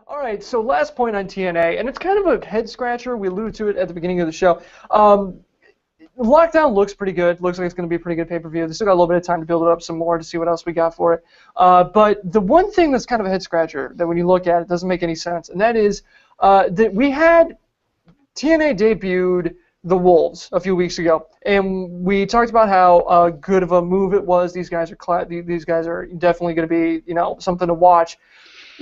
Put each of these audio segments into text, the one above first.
All right, so last point on TNA, and it's kind of a head scratcher. We alluded to it at the beginning of the show. Lockdown looks pretty good. Looks like it's going to be a pretty good pay-per-view. They still got a little bit of time to build it up some more to see what else we got for it. But the one thing that's kind of a head scratcher that when you look at it doesn't make any sense, and that is that we had TNA debuted the Wolves a few weeks ago, and we talked about how good of a move it was. These guys are definitely going to be something to watch.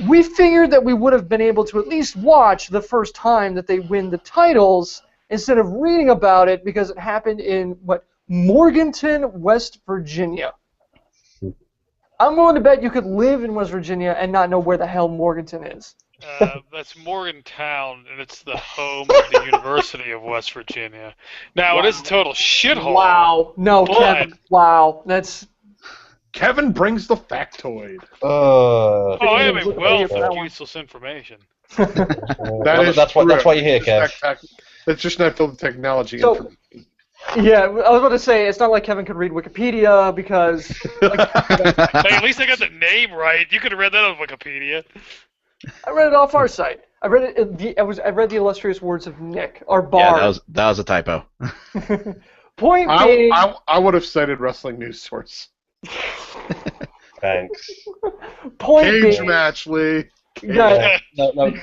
We figured that we would have been able to at least watch the first time that they win the titles instead of reading about it because it happened in, Morganton, West Virginia. I'm willing to bet you could live in West Virginia and not know where the hell Morganton is. That's Morgantown, and it's the home of the University of West Virginia. Now, Wow. It is a total shithole. Wow. No, but... Kevin. Wow. That's... Kevin brings the factoid. I am a wealth of useless information. That's why you're here, Kev. That's just not filled with technology. Yeah, I was about to say, it's not like Kevin could read Wikipedia because... Hey, at least I got the name right. You could have read that on Wikipedia. I read it off our site. I read it. I read the illustrious words of Nick, our bar. Yeah, that was a typo. Point being... I would have cited Wrestling News Source. Thanks. Cage match, Lee. No,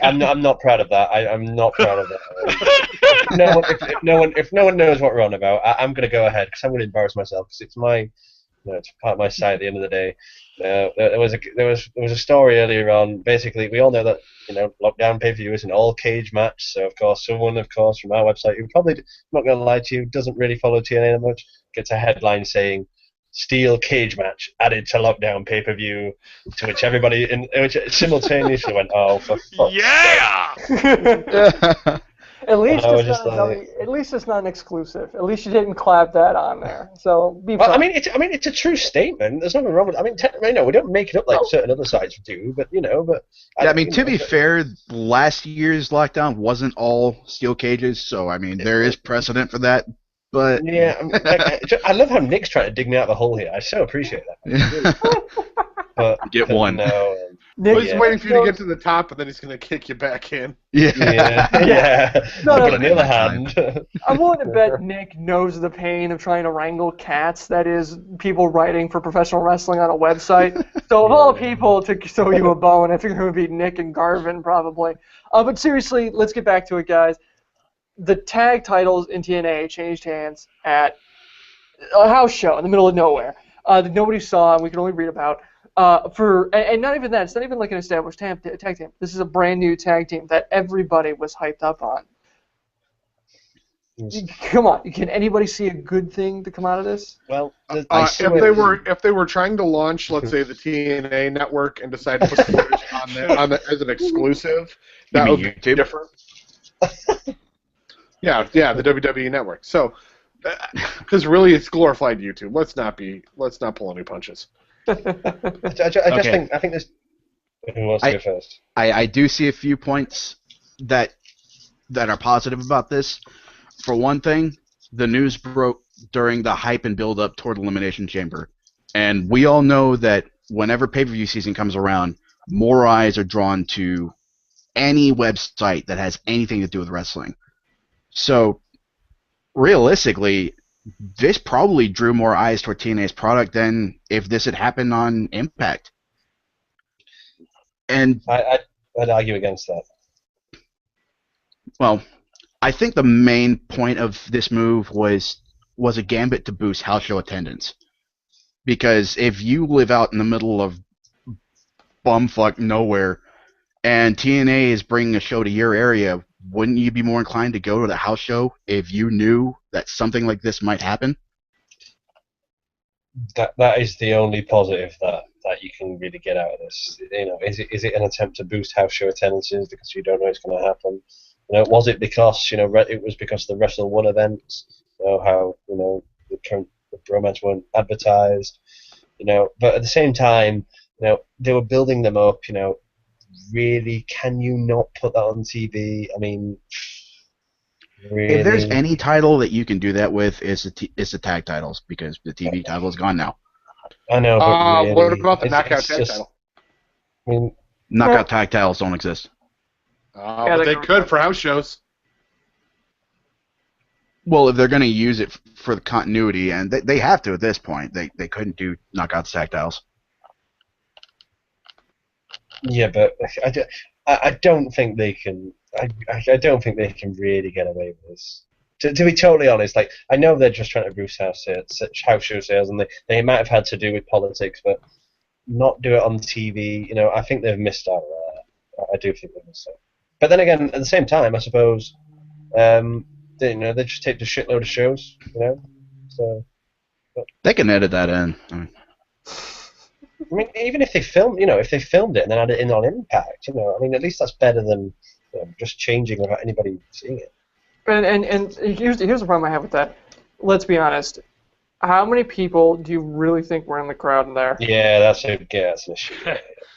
I'm not proud of that. I'm not proud of that. If no one knows what we're on about, I'm going to go ahead because I'm going to embarrass myself because it's it's part of my site at the end of the day. There was a story earlier on. Basically, we all know that Lockdown pay-per-view is an all-cage match. So of course, someone from our website who probably, I'm not going to lie to you, doesn't really follow TNA that much, gets a headline saying steel cage match added to Lockdown pay-per-view, to which everybody which simultaneously went, oh, for fuck's sake. At least it's not an exclusive. At least you didn't clap that on there. So be proud. I mean, it's a true statement. There's nothing wrong with it. I mean, technically, we don't make it up like certain other sites do, but Yeah, I mean, to be fair, last year's Lockdown wasn't all steel cages, so I mean, there is precedent for that. But yeah, I love how Nick's trying to dig me out of the hole here. I so appreciate that. But get one. He's waiting for you to get to the top, and then he's going to kick you back in. Yeah. But on the other hand, I'm willing to bet Nick knows the pain of trying to wrangle cats. That is, people writing for professional wrestling on a website. So of all people to throw you a bone, I think it would be Nick and Garvin probably. But seriously, let's get back to it, guys. The tag titles in TNA changed hands at a house show in the middle of nowhere that nobody saw and we could only read about. And not even that, it's not even like an established tag team. This is a brand new tag team that everybody was hyped up on. Come on, can anybody see a good thing to come out of this? Well, if they were trying to launch, let's say, the TNA network and decide to put the on as an exclusive, that would be different. Yeah, the WWE network. So, because really, it's glorified YouTube. Let's not pull any punches. I think this. Who wants to go first? I do see a few points that are positive about this. For one thing, the news broke during the hype and build up toward Elimination Chamber, and we all know that whenever pay-per-view season comes around, more eyes are drawn to any website that has anything to do with wrestling. So, realistically, this probably drew more eyes toward TNA's product than if this had happened on Impact. And I'd argue against that. Well, I think the main point of this move was a gambit to boost house show attendance. Because if you live out in the middle of bumfuck nowhere and TNA is bringing a show to your area, wouldn't you be more inclined to go to the house show if you knew that something like this might happen? That is the only positive that you can really get out of this. Is it an attempt to boost house show attendances because you don't know it's going to happen? Was it because it was because of the Wrestle One events? How the romance weren't advertised. But at the same time, they were building them up. Really, can you not put that on TV? I mean, really? If there's any title that you can do that with, it's the tag titles, because the TV title is gone now. I know, but really, what about the knockout tag title? I mean, Knockout tag titles don't exist. But they could for house shows. Well, if they're going to use it for the continuity, and they have to at this point, they couldn't do knockout tag titles. Yeah, but I don't think they can. I don't think they can really get away with this. To be totally honest, like I know they're just trying to boost house show sales, and they might have had to do with politics, but not do it on TV. You know, I think they've missed out there. I do think they've missed out. But then again, at the same time, I suppose, they just taped a shitload of shows. You know, so. They can edit that in. I mean, even if they filmed it and then add it in on Impact, I mean, at least that's better than just changing without anybody seeing it. And here's the problem I have with that. Let's be honest. How many people do you really think were in the crowd in there? Yeah, that's an issue.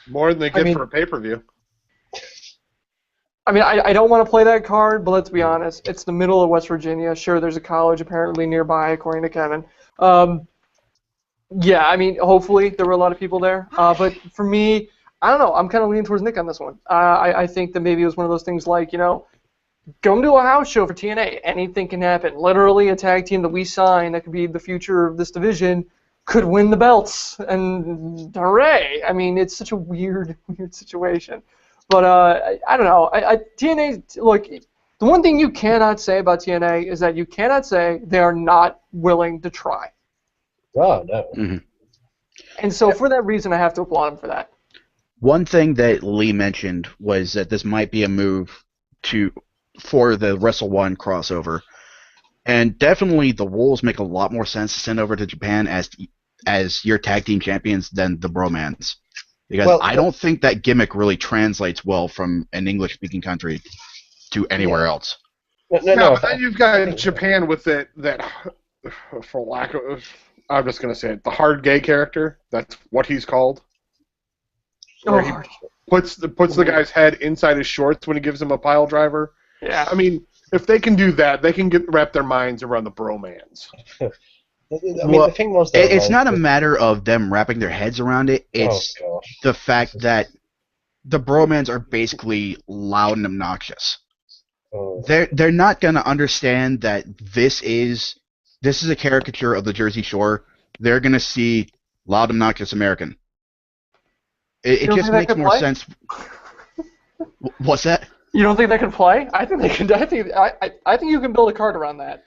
More than they get for a pay-per-view. I mean, I don't want to play that card, but let's be honest. It's the middle of West Virginia. Sure, there's a college apparently nearby, according to Kevin. Yeah, I mean, hopefully there were a lot of people there. But for me, I don't know. I'm kind of leaning towards Nick on this one. I think that maybe it was one of those things like, come to a house show for TNA. Anything can happen. Literally, a tag team that we sign that could be the future of this division could win the belts. And hooray! I mean, it's such a weird situation. But I don't know. TNA, look, the one thing you cannot say about TNA is that you cannot say they are not willing to try. Oh, no. Mm-hmm. And so for that reason, I have to applaud them for that. One thing that Lee mentioned was that this might be a move for the Wrestle One crossover. And definitely the Wolves make a lot more sense to send over to Japan as your tag team champions than the Bromans. Because I don't think that gimmick really translates well from an English-speaking country to anywhere else. No, but then you've got Japan with that, for lack of, I'm just going to say it, the hard gay character. That's what he's called. Where he puts the guy's head inside his shorts when he gives him a pile driver. Yeah. I mean, if they can do that, they can wrap their minds around the bromans. I mean, the thing was that, it's not a matter of them wrapping their heads around it. It's the fact that the bromans are basically loud and obnoxious. They're not going to understand that this is a caricature of the Jersey Shore. They're going to see loud, obnoxious American. It just makes more sense. What's that? You don't think they can play? I think they can. I think you can build a card around that.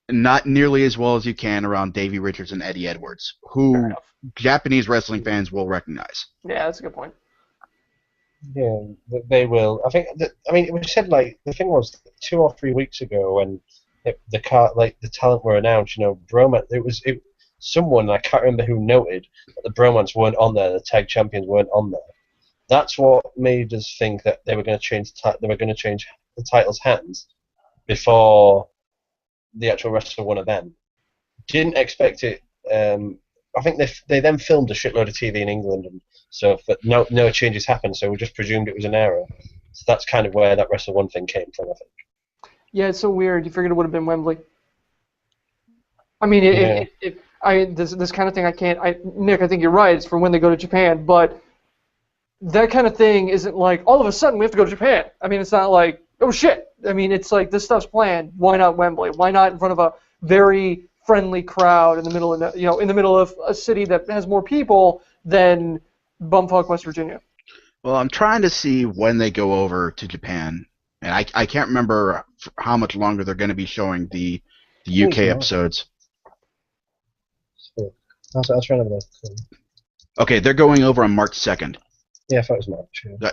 Not nearly as well as you can around Davey Richards and Eddie Edwards, who Japanese wrestling fans will recognize. Yeah, that's a good point. Yeah, they will. I mean, it was said the thing was 2 or 3 weeks ago when the talent were announced. Broman. It was someone, I can't remember who, noted that the Bromans weren't on there. The tag champions weren't on there. That's what made us think that they were going to change. They were going to change the title's hands before the actual Wrestle One event. Didn't expect it. I think they then filmed a shitload of TV in England and stuff, but no changes happened, so we just presumed it was an error. So that's kind of where that Wrestle One thing came from, I think. Yeah, it's so weird. You figured it would have been Wembley. I mean, this kind of thing, Nick, I think you're right. It's for when they go to Japan, but that kind of thing isn't like all of a sudden we have to go to Japan. I mean, it's not like, oh shit. I mean, it's like this stuff's planned. Why not Wembley? Why not in front of a very friendly crowd in the middle of a city that has more people than bumfuck West Virginia? Well, I'm trying to see when they go over to Japan, and I can't remember how much longer they're going to be showing the UK episodes. I was trying to look. Okay, they're going over on March 2nd. Yeah, I thought it was March. Yeah.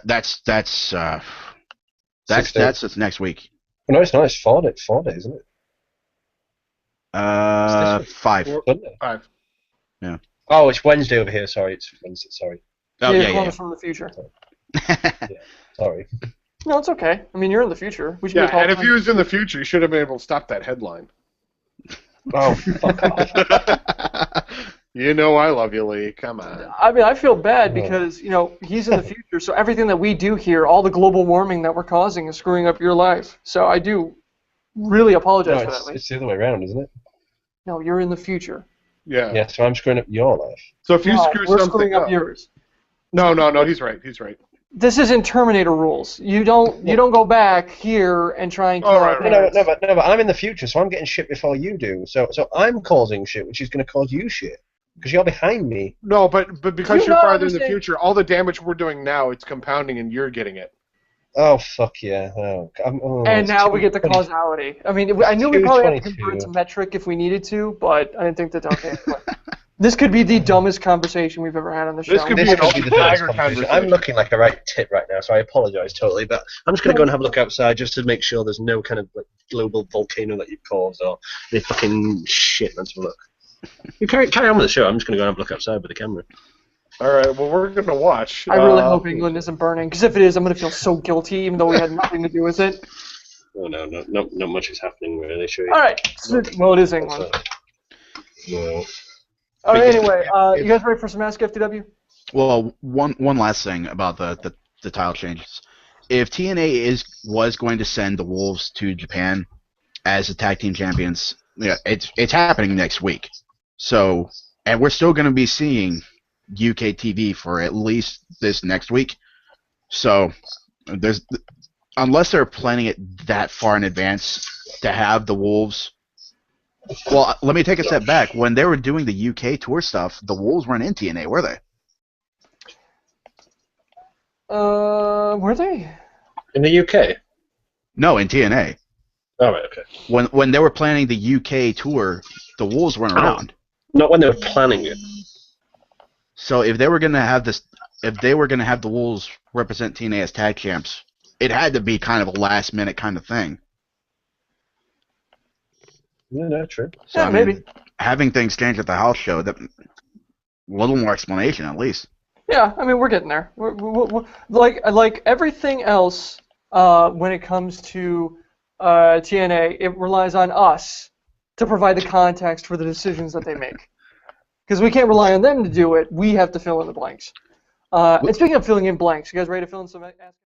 That's next week. Well, no, it's not. It's 4 days, isn't it? 5. 5. Yeah. Oh, it's Wednesday over here. Sorry, it's Wednesday. Sorry. Oh, yeah. From the future. Yeah, sorry. No, it's okay. I mean, you're in the future. We should Yeah, and if he was in the future, you should have been able to stop that headline. Oh, fuck off. You know I love you, Lee. Come on. I mean, I feel bad because, he's in the future, so everything that we do here, all the global warming that we're causing is screwing up your life. So I do really apologize for that, Lee. It's the other way around, isn't it? No, you're in the future. Yeah. Yeah, so I'm screwing up your life. So if you screw we're something screwing up yours. No, he's right. He's right. This isn't Terminator rules. You don't go back here and try and kill Oh, our right, right. parents. No, but I'm in the future, so I'm getting shit before you do. So I'm causing shit, which is going to cause you shit because you're behind me. No, but because You you're not farther in the understand- future, all the damage we're doing now, it's compounding, and you're getting it. Oh fuck yeah! And it's now we get the 2:20. causality. I mean, I knew we probably had to convert it 2:22. to metric if we needed to, but I didn't think that okay. This could be the dumbest conversation we've ever had on the show. This could be This an could be the Tiger dumbest conversation. conversation. I'm looking like a right tit right now, so I apologise totally. But I'm just going to go and have a look outside just to make sure there's no kind of like, global volcano that you've caused or any fucking shit. Let's have a look. You carry on with the show. I'm just going to go and have a look outside with the camera. All right, well, we're going to watch. I really hope England isn't burning, because if it is, I'm going to feel so guilty, even though we had nothing to do with it. Oh no, not much is happening really. Sure. All right. So, well, it is England. No. All right. Anyway, you guys ready for some Ask FTW? Well, one last thing about the title changes. If TNA was going to send the Wolves to Japan as the tag team champions, yeah, it's happening next week. So, and we're still going to be seeing UK TV for at least this next week. So, unless they're planning it that far in advance to have the Wolves. Well, let me take a step back. When they were doing the UK tour stuff, the Wolves weren't in TNA, were they? Were they? In the UK? No, in TNA. Oh, right, okay. When they were planning the UK tour, the Wolves weren't around. Not when they were planning it. So if they were gonna have the Wolves represent TNA as tag champs, it had to be kind of a last minute kind of thing. Yeah, no, true. So Yeah, I mean, maybe. having things change at the house show, that a little more explanation at least. Yeah, I mean, we're getting there. We're like everything else when it comes to TNA, it relies on us to provide the context for the decisions that they make. Because we can't rely on them to do it. We have to fill in the blanks. And speaking of filling in blanks, you guys ready to fill in some